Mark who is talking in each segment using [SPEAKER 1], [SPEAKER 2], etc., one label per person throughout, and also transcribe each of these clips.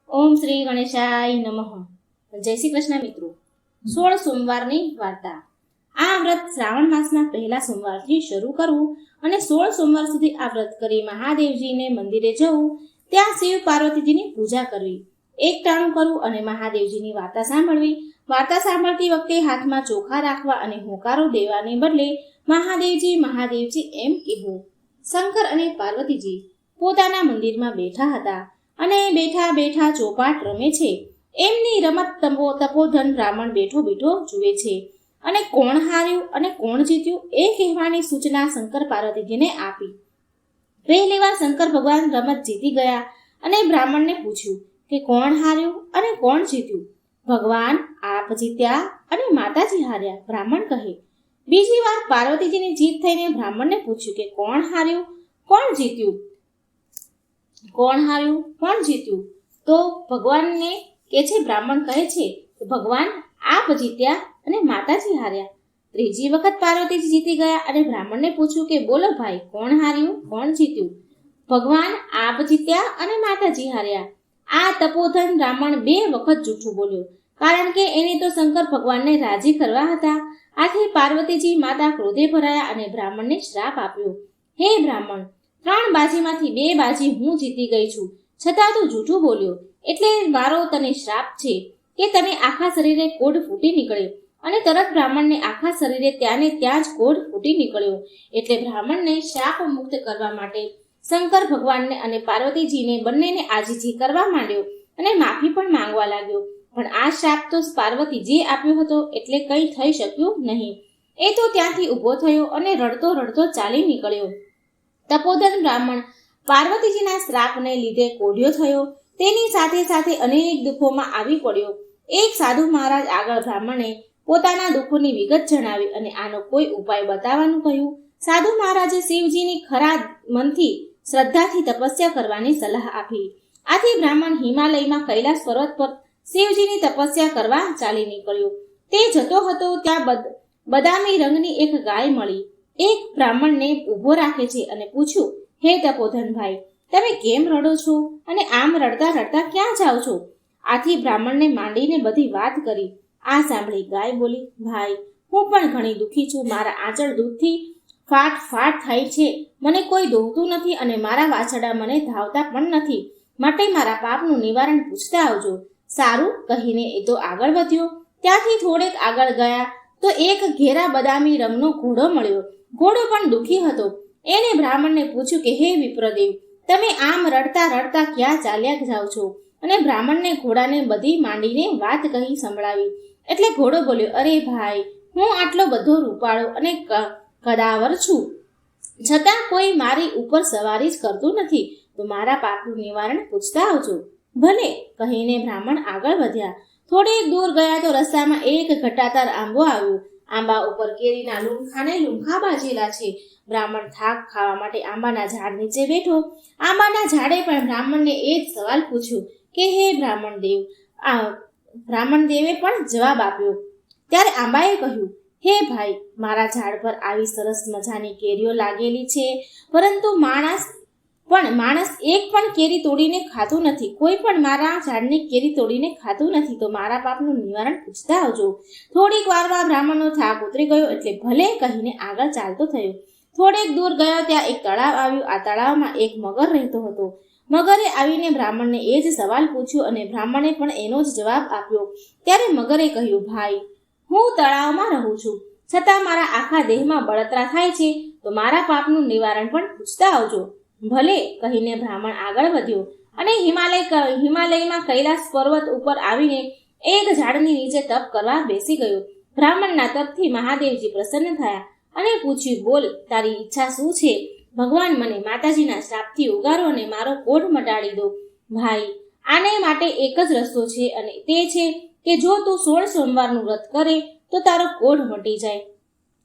[SPEAKER 1] ઓમ શ્રી ગણેશાય નમઃ. જય શ્રી કૃષ્ણ મિત્રો. 16 સોમવારની વાર્તા. આ વ્રત શ્રાવણ માસના પહેલા સોમવારથી શરૂ કરવું અને 16 સોમવાર સુધી આ વ્રત કરી મહાદેવજીને મંદિરે જવું, ત્યાં શિવ પાર્વતીજીની પૂજા કરવી, એકટાણું કરવું અને મહાદેવજીની વાર્તા સાંભળવી. વાર્તા સાંભળતી વખતે હાથમાં ચોખા રાખવા અને હોકારો દેવાને બદલે મહાદેવજી મહાદેવજી એમ કહેવું. શંકર અને પાર્વતીજી પોતાના મંદિરમાં બેઠા હતા અને બેઠા બેઠા ચોપાટ રમે છે. એમની રમત તપોધન બ્રાહ્મણ બેઠો બેઠો જુએ છે અને કોણ હાર્યું અને કોણ જીત્યું એ કહેવાની સૂચના શંકર પાર્વતીજીને આપી. પહેલી વાર શંકર ભગવાન રમત જીતી ગયા અને બ્રાહ્મણને પૂછ્યું કે કોણ હાર્યું અને કોણ જીત્યું. ભગવાન આપ જીત્યા અને માતાજી હાર્યા, બ્રાહ્મણ કહે. બીજી વાર પાર્વતીજીની જીત થઈને બ્રાહ્મણને પૂછ્યું કે કોણ હાર્યું કોણ જીત્યું. કોણ હાર્યું કોણ જીત્યું તો ભગવાનને કે છે, બ્રાહ્મણ કહે છે કે ભગવાન આપ જીત્યા અને માતાજી હાર્યા. ત્રીજી વખત પાર્વતીજી જીતી ગયા અને બ્રાહ્મણને પૂછ્યું કે બોલો ભાઈ, કોણ હાર્યું કોણ જીત્યું. ભગવાન આપ જીત્યા અને માતાજી હાર્યા. આ તપોધન બ્રાહ્મણ 2 વખત જૂઠું બોલ્યો, કારણ કે એને તો શંકર ભગવાનને રાજી કરવા હતા. આથી પાર્વતીજી માતા ક્રોધે ભરાયા અને બ્રાહ્મણને શ્રાપ આપ્યો. હે બ્રાહ્મણ, 3 બાજીમાંથી 2 બાજી હું જીતી ગઈ છું, છતાં તું જૂઠું બોલ્યો, એટલે મારો તને શ્રાપ છે કે તને આખા શરીરે કોઢ ફૂટી નીકળે. અને તરત બ્રાહ્મણને આખા શરીરે ત્યાં ને ત્યાં જ કોઢ ફૂટી નીકળ્યો. એટલે બ્રાહ્મણને શ્રાપ મુક્ત કરવા માટે શંકર ભગવાનને અને પાર્વતીજીને બંનેને આજીજી કરવા માંડ્યો અને માફી પણ માંગવા લાગ્યો. પણ આ શ્રાપ તો પાર્વતીજીએ આપ્યો હતો, એટલે કંઈ થઈ શક્યું નહીં. એ તો ત્યાંથી ઊભો થયો અને રડતો રડતો ચાલી નીકળ્યો. તપોધન બ્રાહ્મણ પાર્વતીજીના શ્રાપને લીધે કોઢિયો થયો. તેની સાથે સાથે અનેક દુઃખોમાં આવી પડ્યો. એક સાધુ મહારાજ આગળ બ્રાહ્મણે પોતાના દુઃખોની વિગત જણાવી અને આનો કોઈ ઉપાય બતાવવાનું કહ્યું. સાધુ મહારાજે શિવજીની ખરા મનથી શ્રદ્ધાથી તપસ્યા કરવાની સલાહ આપી. આથી બ્રાહ્મણ હિમાલયમાં કૈલાસ પર્વત પર શિવજીની તપસ્યા કરવા ચાલી નીકળ્યો. તે જતો હતો ત્યાં બદામી રંગની એક ગાય મળી. એક બ્રાહ્મણને ઊભો રાખે છે અને પૂછ્યું, હે તપોધનભાઈ, તમે કેમ રડો છો અને આમ રડતા રડતા ક્યાં જાઓ છો? આથી બ્રાહ્મણને માંડીને બધી વાત કરી. આ સાંભળી ગાય બોલી, ભાઈ, હું પણ ઘણી દુઃખી છું. મારા આંચળ દૂધથી ફાટ ફાટ થાય છે. મને કોઈ દોહતું નથી અને મારા વાછરડા મને ધાવતા પણ નથી. માટે મારા પાપનું નિવારણ પૂછતા આવજો. સારું કહીને એ તો આગળ વધ્યો. ત્યાંથી થોડેક આગળ ગયા તો એક ઘેરા બદામી રંગનો ઘોડો મળ્યો. ઘોડો પણ દુઃખી હતો. એને બ્રાહ્મણને પૂછ્યું કે હે વિપ્રદેવ, તમે આમ રડતા રડતા ક્યાં ચાલ્યા જાઓ છો? અને બ્રાહ્મણને ઘોડાને બધી માંડીને વાત કહી સંભળાવી. એટલે ઘોડો બોલ્યો, અરે ભાઈ, હું આટલો બધો રૂપાળો અને કદાવર છું, છતાં કોઈ મારી ઉપર સવારી જ કરતું નથી. તો મારા પાપનું નિવારણ પૂછતા આવજો. ભલે કહીને બ્રાહ્મણ આગળ વધ્યા. થોડેક દૂર ગયા તો રસ્તામાં એક ઘટાતાર આંબો આવ્યો. આંબા ઉપર કેરીના લૂંખાને લૂંખા બાજેલા છે. બ્રાહ્મણ થાક ખાવા માટે આંબાના ઝાડ નીચે બેઠો. આંબાના ઝાડે પણ બ્રાહ્મણને એ જ સવાલ પૂછ્યો કે હે બ્રાહ્મણ દેવ. બ્રાહ્મણ દેવે પણ જવાબ આપ્યો. ત્યારે આંબાએ કહ્યું, હે ભાઈ, મારા ઝાડ પર આવી સરસ મજાની કેરીઓ લાગેલી છે, પરંતુ માણસ એક પણ કેરી તોડીને ખાતું નથી. કોઈ પણ મારા ઝાડની કેરી તોડીને ખાતું નથી. તો મારા પાપનું નિવારણ પૂછતા આવજો. થોડીક વારમાં બ્રાહ્મણનો થાક ઉતરી ગયો, એટલે ભલે કહીને આગળ ચાલતો થયો. થોડેક દૂર ગયો ત્યાં એક તળાવ આવ્યું. આ તળાવમાં એક મગર રહેતો હતો. મગરે આવીને બ્રાહ્મણને એ જ સવાલ પૂછ્યો અને બ્રાહ્મણે પણ એનો જ જવાબ આપ્યો. ત્યારે મગરે કહ્યું, ભાઈ, હું તળાવમાં રહું છું, છતાં મારા આખા દેહમાં બળતરા થાય છે. તો મારા પાપનું નિવારણ પણ પૂછતા આવજો. ભલે કહીને બ્રાહ્મણ આગળ વધ્યો અને હિમાલયમાં કૈલાસ પર્વત ઉપર આવીને એક ઝાડની નીચે તપ કરવા બેસી ગયો. બ્રાહ્મણના તપથી મહાદેવજી પ્રસન્ન થયા અને પૂછ્યું, બોલ, તારી ઈચ્છા શું છે? ભગવાન, મને માતાજીના શ્રાપથી ઉગારો અને મારો કોઢ મટાડી દો. ભાઈ, આને માટે એક જ રસ્તો છે અને તે છે કે જો તું 16 સોમવારનું વ્રત કરે તો તારો કોઢ મટી જાય.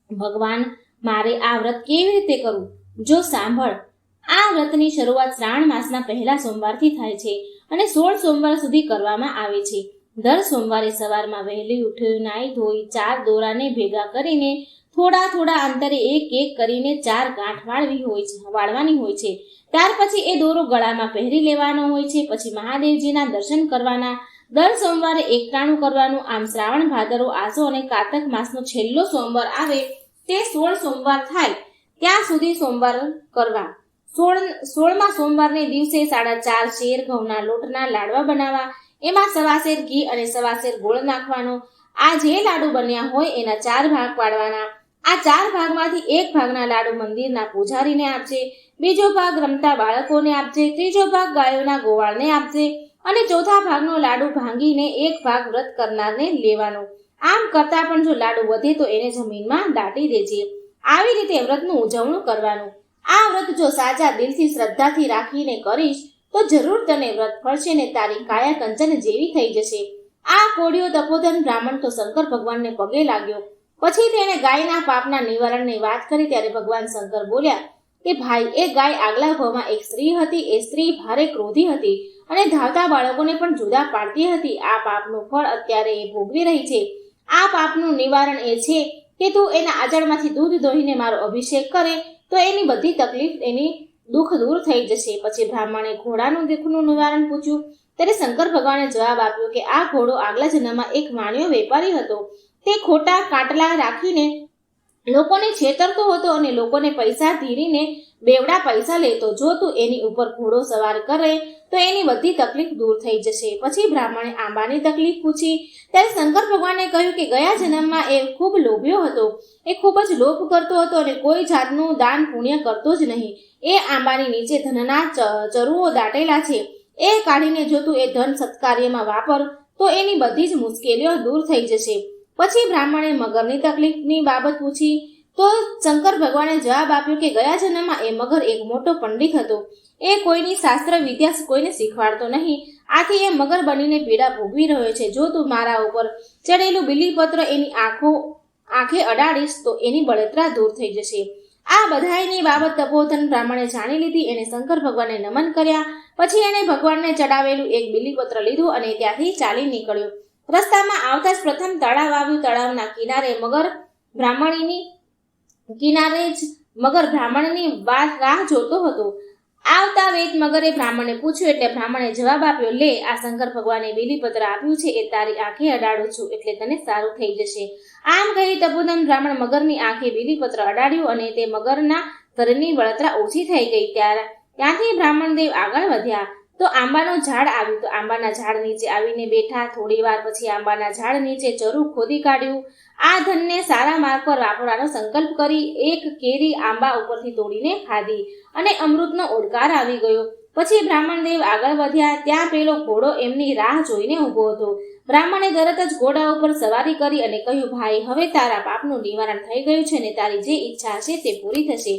[SPEAKER 1] ભગવાન, મારે આ વ્રત કેવી રીતે કરવું? જો સાંભળ, આ વ્રતની શરૂઆત શ્રાવણ માસના પહેલા સોમવારથી થાય છે અને 16 સોમવાર સુધી કરવામાં આવે છે. દર સોમવારે સવારમાં વહેલી ઉઠી નાઈ ધોઈ 4 દોરાને ભેગા કરીને થોડા થોડા અંતરે એક એક કરીને 4 ગાંઠ વાળવાની હોય છે. ત્યાર પછી એ દોરો ગળામાં પહેરી લેવાનો હોય છે. પછી મહાદેવજીના દર્શન કરવાના. દર સોમવારે એકટાણું કરવાનું. આમ શ્રાવણ, ભાદરવો, આસો અને કારતક માસનો છેલ્લો સોમવાર આવે તે 16 સોમવાર થાય ત્યાં સુધી સોમવાર કરવા. 16મા સોમવારને દિવસે 4.5 શેર ઘઉંના લોટના લાડવા બનાવવા. એમાં 1.25 શેર ઘી અને 1.25 શેર ગોળ નાખવાનો. આ જે લાડુ બન્યા હોય એના 4 ભાગ પાડવાના. આ 4 ભાગમાંથી એક ભાગના લાડુ મંદિરના પૂજારીને આપજે, બીજો ભાગ રમતા બાળકોને આપજે, ત્રીજો ભાગ ગાયોના ગોવાળને આપજે અને ચોથા ભાગનો લાડુ ભાંગીને એક ભાગ વ્રત કરનારને લેવાનો. આમ કરતા પણ જો લાડુ વધે તો એને જમીનમાં દાટી દેજે. આવી રીતે વ્રતનું ઉજવણું કરવાનું. આ વ્રત જો સાચા દિલથી શ્રદ્ધાથી રાખીને કરીશ તો જરૂર તને વ્રત ફળશે ને તારી કાયા કંચન જેવી થઈ જશે. આ કોડિયો તપોધન બ્રાહ્મણ તો શંકર ભગવાનને પગે લાગ્યો. પછી તેણે ગાયના પાપના નિવારણની વાત કરી ત્યારે ભગવાન શંકર બોલ્યા કે ભાઈ, એ ગાય આગલા ભાવમાં એક સ્ત્રી હતી. એ સ્ત્રી ભારે ક્રોધી હતી અને ધાવતા બાળકોને પણ જુદા પાડતી હતી. આ પાપનું ફળ અત્યારે એ ભોગવી રહી છે. આ પાપનું નિવારણ એ છે કે તું એના આચળમાંથી દૂધ દોહીને મારો અભિષેક કરે તો એની બધી તકલીફ, એની દુઃખ દૂર થઈ જશે. પછી બ્રાહ્મણે ઘોડાનું દુઃખનું નિવારણ પૂછ્યું ત્યારે શંકર ભગવાને જવાબ આપ્યો કે આ ઘોડો આગલા જન્મમાં એક વાણિયો વેપારી હતો. તે ખોટા કાટલા રાખીને લોકોને છેતરતો હતો અને લોકોને પૈસા ધીરીને બેવડા પૈસા લેતો. જો તું એની ઉપર ઘોડો સવાર કરે તો એની બધી તકલીફ દૂર થઈ જશે. પછી બ્રાહ્મણે આંબાની તકલીફ પૂછી ત્યારે શંકર ભગવાને કહ્યું કે ગયા જન્મમાં એ ખૂબ લોભ્યો હતો. એ ખૂબ જ લોભ કરતો હતો અને કોઈ જાતનું દાન પુણ્ય કરતો જ નહીં. એ આંબાની નીચે ધનના ચરુઓ દાટેલા છે. એ કાઢીને જો તું એ ધન સત્કાર્યમાં વાપર તો એની બધી જ મુશ્કેલીઓ દૂર થઈ જશે. પછી બ્રાહ્મણે મગરની તકલીફની બાબત પૂછી તો શંકર ભગવાને જવાબ આપ્યો કે ગયા જન્મમાં એ મગર એક મોટો પંડિત હતો. એ કોઈની શાસ્ત્ર વિદ્યા કોઈને શીખવાડતો નહીં. આથી એ મગર બનીને પીડા ભોગવી રહ્યો છે. જો તું મારા ઉપર ચડેલું બીલીપત્ર એની આંખે અડાડીશ તો એની બળતરા દૂર થઈ જશે. આ બધાયની બાબત તપોધન બ્રાહ્મણે જાણી લીધી. એને શંકર ભગવાનને નમન કર્યા. પછી એને ભગવાનને ચડાવેલું એક બીલીપત્ર લીધું અને ત્યાંથી ચાલી નીકળ્યો. રસ્તામાં આવતા જ પ્રથમ તળાવ આવ્યું. તળાવના કિનારે મગર બ્રાહ્મણની રાહ જોતો હતો. આવતા વેત મગરે બ્રાહ્મણને પૂછ્યું એટલે બ્રાહ્મણે જવાબ આપ્યો, લે, આ શંકર ભગવાને બીલીપત્ર આપ્યું છે. એ તારી આંખે અડાડું છું એટલે તને સારું થઈ જશે. આમ કહી તપોધન બ્રાહ્મણ મગરની આંખે બીલીપત્ર અડાડ્યું અને તે મગરના ઘરની બળતરા ઓછી થઈ ગઈ. ત્યાંથી બ્રાહ્મણ દેવ આગળ વધ્યા તો આંબાનો ઝાડ આવ્યું. તો આંબાના ઝાડ નીચે આવીને બેઠા. થોડી વાર પછી આંબાના ઝાડ નીચે ચરું ખોદી કાઢ્યું. આ ધનને સારા માર્ગ પર વાપરવાનો સંકલ્પ કરી એક કેરી આંબા ઉપરથી તોડીને ખાધી અને અમૃતનો ઓડકાર આવી ગયો. પછી બ્રાહ્મણ દેવ આગળ વધ્યા. ત્યાં પેલો ઘોડો એમની રાહ જોઈને ઊભો હતો. બ્રાહ્મણે તરત જ ઘોડા ઉપર સવારી કરી અને કહ્યું, ભાઈ, હવે તારા પાપનું નિવારણ થઈ ગયું છે ને તારી જે ઈચ્છા હશે તે પૂરી થશે.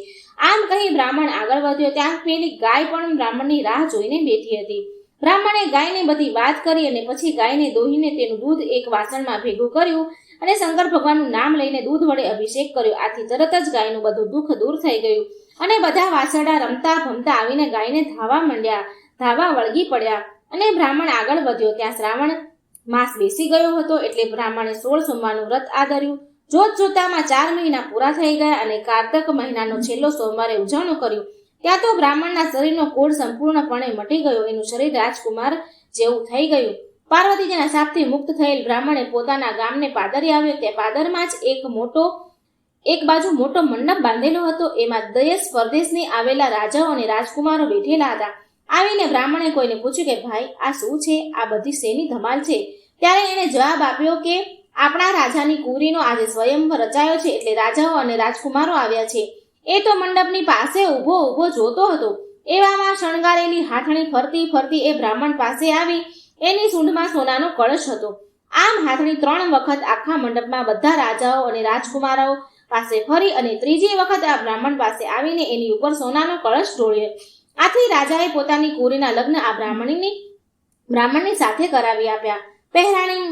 [SPEAKER 1] આમ કહી બ્રાહ્મણ આગળ વધ્યો. ત્યાં પેલી ગાય પણ બ્રાહ્મણની રાહ જોઈને બેઠી હતી. બ્રાહ્મણે ગાયને બધી વાત કરી અને પછી ગાયને દોહીને તેનું દૂધ એક વાસણમાં ભેગું કર્યું અને શંકર ભગવાનનું નામ લઈને દૂધ વડે અભિષેક કર્યો. આથી તરત જ ગાયનું બધું દુઃખ દૂર થઈ ગયું અને બધા વાછરડા રમતા ભમતા આવીને ગાયને ધાવા વળગી પડ્યા અને બ્રાહ્મણ આગળ વધ્યો. ત્યાં શ્રાવણ માસ બેસી ગયો હતો એટલે બ્રાહ્મણે 16 સોમવારનું વ્રત આદર્યું. જોત જોતામાં 4 મહિના પૂરા થઈ ગયા અને કારતક મહિનાનો છેલ્લો સોમવારે ઉજવણું કર્યું. ત્યાં તો બ્રાહ્મણના શરીરનો કોઢ સંપૂર્ણપણે મટી ગયો. એનું શરીર રાજકુમાર જેવું થઈ ગયું. પાર્વતીજીના શાપથી મુક્ત થયેલ બ્રાહ્મણે પોતાના ગામને પાદરે આવ્યો. તે પાદરમાં જ એક બાજુ મોટો મંડપ બાંધેલો હતો. એમાં દેશ પરદેશની આવેલા રાજાઓ અને રાજકુમારો બેઠેલા હતા. આવીને બ્રાહ્મણે કોઈને પૂછ્યું કે ભાઈ, આ શું છે? આ બધી શેની ધમાલ છે? ત્યારે એણે જવાબ આપ્યો કે આપણા રાજાની કુંવરીનો આજે સ્વયંવર રચાયો છે એટલે રાજાઓ અને રાજકુમારો આવ્યા છે. એ તો મંડપની પાસે ઊભો જોતો હતો. એવામાં શણગારેલી હાથણી ફરતી ફરતી એ બ્રાહ્મણ પાસે આવી. એની સૂંઢમાં સોનાનો કળશ હતો. આમ હાથણી 3 વખત આખા મંડપમાં બધા રાજાઓ અને રાજકુમારો પાસે ફરી અને ત્રીજી વખત આ બ્રાહ્મણ પાસે આવીને એની ઉપર સોનાનો કળશ ઢોળ્યો. આથી રાજાએ પોતાની કુંવરીના લગ્ન આ બ્રાહ્મણની સાથે કરાવી આપ્યા.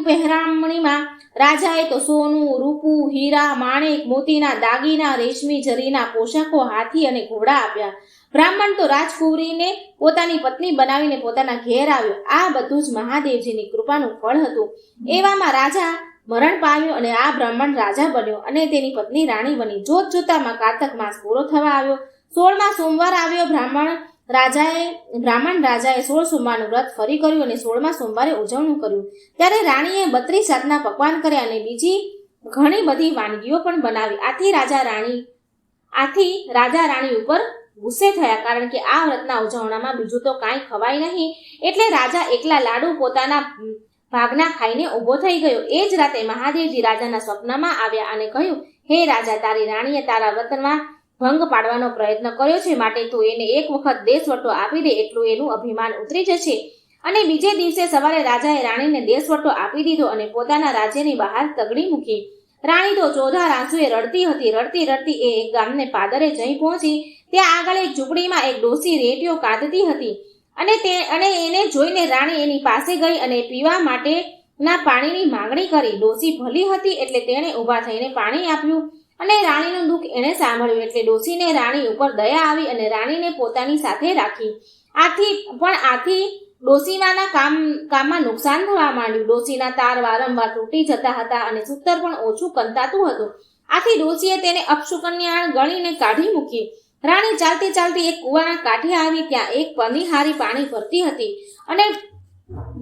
[SPEAKER 1] પહેરામણીમાં રાજાએ તો સોનું, રૂપું, હીરા, માણેક, મોતીના દાગીના, રેશમી જરીના પોશાકો, હાથી અને ઘોડા આપ્યા. બ્રાહ્મણ તો રાજકુંવરીને પોતાની પત્ની બનાવીને પોતાના ઘેર આવ્યો. આ બધું જ મહાદેવજીની કૃપાનું ફળ હતું. એવામાં રાજા મરણ પામ્યું અને આ બ્રાહ્મણ રાજા બન્યો અને તેની પત્ની રાણી બની. જોત જોતામાં કારતક માસ પૂરો થવા આવ્યો. 16મા સોમવાર આવ્યો. બ્રાહ્મણ રાજાએ 16 સોમવારનું વ્રત ફરી કર્યું અને 16મા સોમવારે ઉજવણું કર્યું. ત્યારે રાણીએ 32 જાતના પકવાન કર્યા અને બીજી ઘણી બધી વાનગીઓ પણ બનાવી. આથી રાજા રાણી ઉપર ગુસ્સે થયા, કારણ કે આ વ્રતના ઉજવણામાં બીજું તો કાંઈ ખવાય નહીં. એટલે રાજા એકલા લાડુ પોતાના ભાગના ખાઈને ઊભો થઈ ગયો. એ જ રાતે મહાદેવજી રાજાના સ્વપ્નમાં આવ્યા અને કહ્યું, હે રાજા, તારી રાણીએ તારા વ્રતમાં ભંગ પાડવાનો પ્રયત્ન કર્યો છે, માટે તું એને એક વખત દેશવટો આપી દે, એટલું એનું અભિમાન ઉતરી જશે. અને બીજે દિવસે સવારે રાજાએ રાણીને દેશવટો આપી દીધો અને પોતાના રાજ્યની બહાર તગડી મૂકી. રાણી તો ચોધાર આંસુએ રડતી હતી. રડતી રડતી એ એક ગામને પાદરે જઈ પહોંચી. ત્યાં આગળ એક ઝૂંપડીમાં એક ડોસી રેટીઓ કાઢતી હતી અને એને જોઈને રાણી એની પાસે ગઈ અને પીવા માટેના પાણીની માંગણી કરી. ડોસી ભલી હતી એટલે તેણે ઊભા થઈને પાણી આપ્યું અને રાણીનું દુઃખ એણે સાંભળ્યું. એટલે ડોસીને રાણી ઉપર દયા આવી અને રાણીને પોતાની સાથે રાખી. આથી ડોસીમાના કામમાં નુકસાન થવા માંડ્યું. ડોસીના તાર વારંવાર તૂટી જતા હતા અને સૂતર પણ ઓછું કંતાતું હતું. આથી ડોસીએ તેને અપશુકન્યા ગણીને કાઢી મૂકી. રાણી ચાલતી ચાલતી એક કૂવાના કાંઠે આવી. ત્યાં એક પનિહારી પાણી ભરતી હતી અને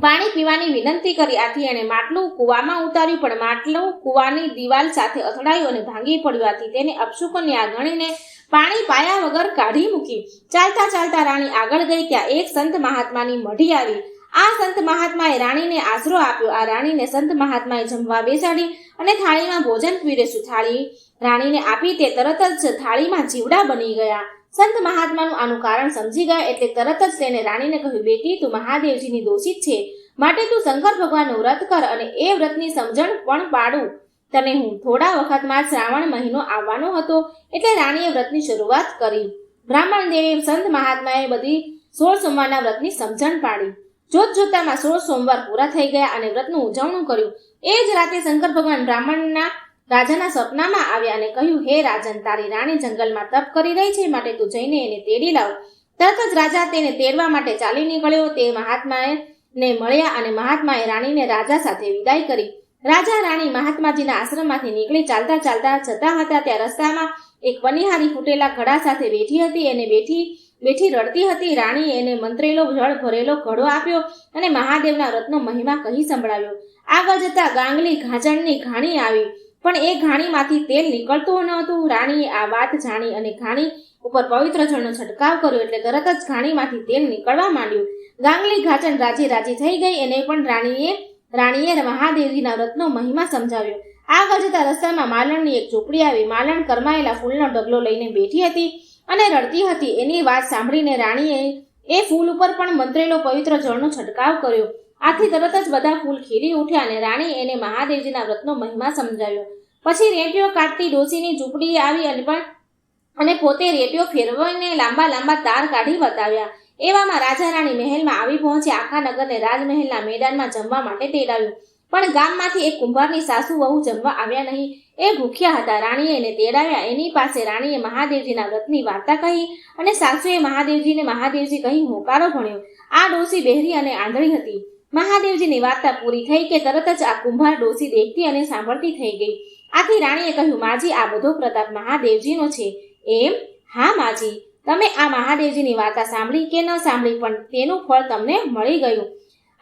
[SPEAKER 1] પાણી પીવાની વિનંતી કરી. આથી એણે માટલું કૂવામાં ઉતાર્યું, પણ માટલું કૂવાની દિવાલ સાથે અથડાયું અને ભાંગી પડ્યું. આથી તેને અપશુકન્યા ગણીને પાણી પાયા વગર કાઢી મૂકી. ચાલતા ચાલતા રાણી આગળ ગઈ. ત્યાં એક સંત મહાત્માની મઢી આવી. આ સંત મહાત્માએ રાણીને આશરો આપ્યો. આ રાણીને સંત મહાત્માએ જમવા બેસાડી અને થાળીમાં ભોજન પીરસ્યું. થાળી રાણીને આપી તે તરત જ થાળીમાં જીવડા બની ગયા. સંત મહાત્માનું આનું કારણ સમજી ગયા એટલે તરત જ તેને રાણીને કહ્યું, બેટી, તું મહાદેવજીની દોષિત છે, માટે તું શંકર ભગવાનનું વ્રત કર અને એ વ્રતની સમજણ પણ પાડું તને હું. થોડા વખતમાં શ્રાવણ મહિનો આવવાનો હતો એટલે રાણીએ વ્રતની શરૂઆત કરી. બ્રાહ્મણ દેવે સંત મહાત્માએ બધી 16 સોમવારના વ્રતની સમજણ પાડી. જોત જોતામાં 16 સોમવાર પૂરા થઈ ગયા અને વ્રતનું ઉજવણું કર્યું. એ જ રાતે શંકર ભગવાન રાજાના સ્વપ્નમાં આવ્યા અને કહ્યું, હે રાજન, તારી રાણી જંગલમાં તપ કરી રહી છે, માટે તું જઈને એને તેડી લાવ. તરત જ રાજા તેને તેડવા માટે ચાલી નીકળ્યો. તે મહાત્માને મળ્યા અને મહાત્માએ રાણીને રાજા સાથે વિદાય કરી. રાજા રાણી મહાત્માજીના આશ્રમમાંથી નીકળી ચાલતા ચાલતા જતા હતા. ત્યાં રસ્તામાં એક પનિહારી ફૂટેલા ઘડા સાથે બેઠી હતી. એને બેઠી રડતી હતી. રાણીએ એને મંત્રેલો જળ ભરેલો ઘડો આપ્યો અને મહાદેવના વ્રતનો મહિમા કહી સંભળાવ્યો. આગળ જતા ગાંગલી ઘાંચણની ઘાણી આવી, પણ એ ઘાણીમાંથી તેલ નીકળતું ન હતું. રાણીએ આ વાત જાણી અને ઘાણી ઉપર પવિત્ર જળનો છંટકાવ કર્યો એટલે તરત જ ઘાણીમાંથી તેલ નીકળવા માંડ્યું. ગાંગલી ઘાંચણ રાજી થઈ ગઈ. એને પણ રાણીએ મહાદેવજીના વ્રતનો મહિમા સમજાવ્યો. આગળ જતા રસ્તામાં માલણની એક ઝૂંપડી આવી. માલણ કરમાયેલા ફૂલનો ઢગલો લઈને બેઠી હતી અને રડતી હતી. એની વાત સાંભળીને રાણીએ એ ફૂલ ઉપર પણ મંત્રેલો પવિત્ર જળનો છંટકાવ કર્યો. આથી તરત જ બધા ફૂલ ખીલી ઉઠ્યા અને રાણી એને મહાદેવજીના વ્રતનો મહિમા સમજાવ્યો. પછી રેટીઓ કાઢતી ડોસીની ઝૂંપડી આવી અને પોતે રેટીઓ ફેરવીને લાંબા લાંબા તાર કાઢી બતાવ્યા. એવામાં રાજા રાણી મહેલમાં આવી પહોંચ્યા. આખા નગરને રાજમહેલના મેદાનમાં જમવા માટે તેડાવ્યું, પણ ગામમાંથી એક કુંભારની સાસુ વહુ જમવા આવ્યા નહીં. એ ભૂખ્યા હતા. રાણીએ એને તેડાવ્યા. એની પાસે રાણીએ મહાદેવજીના વ્રતની વાર્તા કહી અને સાસુએ મહાદેવજી કહી હોકારો ભણ્યો. આ ડોસી બહેરી અને આંધળી હતી. મહાદેવજીની વાર્તા પૂરી થઈ કે તરત જ આ કુંભાર ડોસી દેખતી અને સાંભળતી થઈ ગઈ. આથી રાણીએ કહ્યું, માજી, આ બધો પ્રતાપ મહાદેવજીનો છે. એમ? હા માજી, તમે આ મહાદેવજીની વાર્તા સાંભળી કે ન સાંભળી, પણ તેનું ફળ તમને મળી ગયું.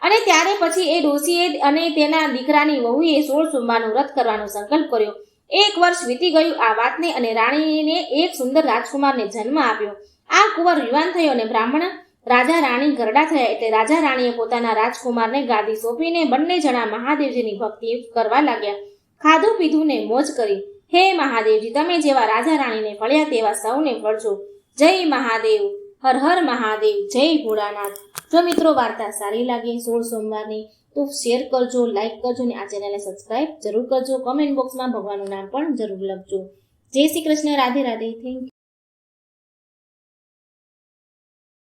[SPEAKER 1] અને ત્યારે પછી એ ડોસીએ અને તેના દીકરાની વહુએ 16 સોમવારનું વ્રત કરવાનો સંકલ્પ કર્યો. 1 વર્ષ વીતી ગયું આ વાતને અને રાણીને એક સુંદર રાજકુમારને જન્મ આપ્યો. આ કુંવર યુવાન થયો અને રાજા રાણી ઘરડા થયા એટલે રાજા રાણીએ પોતાના રાજકુમારને ગાદી સોંપીને બંને જણા મહાદેવજીની ભક્તિ કરવા લાગ્યા. ખાધું પીધું ને મોજ કરી. હે મહાદેવજી, તમે જેવા રાજા રાણીને ફળ્યા તેવા સૌને ફળજો. જય મહાદેવ. હર હર મહાદેવ. જય ભોળાનાથ. જો મિત્રો વાર્તા સારી લાગે 16 સોમવારની તો શેર કરજો, લાઈક કરજો અને આ ચેનલને સબસ્ક્રાઇબ જરૂર કરજો. કમેન્ટ બોક્સમાં ભગવાનનું નામ પણ જરૂર લખજો. જય શ્રી કૃષ્ણ. રાધે રાધે. Thank you.